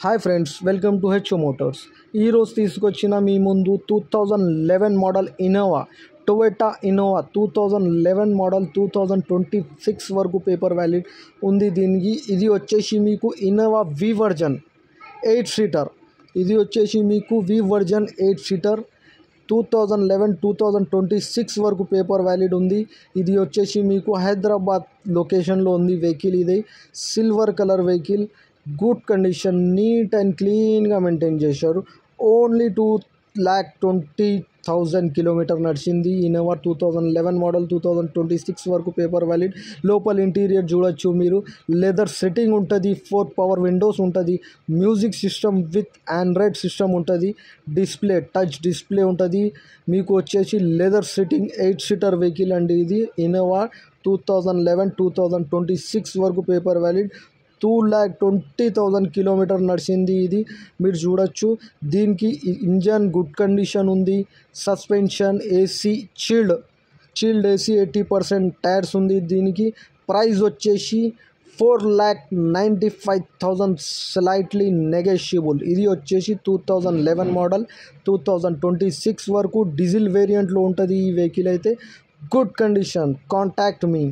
Hi friends, welcome to HO Motors. ఈరోజు తీసుకొచ్చిన మీ ముందు 2011 model Innova, Toyota Innova 2011 model 2026 వరకు పేపర్ వ్యాలిడ్ ఉంది. దీనికి ఇది వచ్చేసి మీకు ఇన్నోవా వి వర్జన్ 8 సీటర్. ఇది వచ్చేసి మీకు వి వర్జన్ 8 సీటర్ 2011-2026 వరకు పేపర్ వ్యాలిడ్ ఉంది. ఇది వచ్చేసి మీకు హైదరాబాద్ లొకేషన్లో ఉంది. వెహికల్ ఇది silver colour vehicle, good condition, neat and క్లీన్గా మెయింటైన్ చేశారు. ఓన్లీ 2,20,000 కిలోమీటర్ నడిచింది. ఇన్నోవా 2011 మోడల్ 2026 వరకు పేపర్ వ్యాలిడ్. లోపల ఇంటీరియర్ చూడొచ్చు మీరు. లెదర్ సెట్టింగ్ ఉంటుంది, 4 పవర్ విండోస్ ఉంటుంది, music system with Android system ఉంటుంది, డిస్ప్లే టచ్ డిస్ప్లే ఉంటుంది. మీకు వచ్చేసి లెదర్ సెట్టింగ్ 8 సీటర్ వెహికల్ అండి. ఇది ఇన్నోవా 2011-2026 వరకు పేపర్ వ్యాలిడ్. 2,20,000 కిలోమీటర్ నడిచింది. ఇది మీరు చూడొచ్చు. దీనికి ఇంజన్ గుడ్ కండిషన్ ఉంది. Suspension, AC chilled AC, 80% tyres ఉంది. దీనికి ప్రైస్ వచ్చేసి 4,95,000 స్లైట్లీ నెగోషియబుల్. ఇది వచ్చేసి 2011 మోడల్ 2026 వరకు డీజిల్ వేరియంట్లో ఉంటుంది. ఈ వెహికల్ అయితే గుడ్ కండిషన్. Contact me.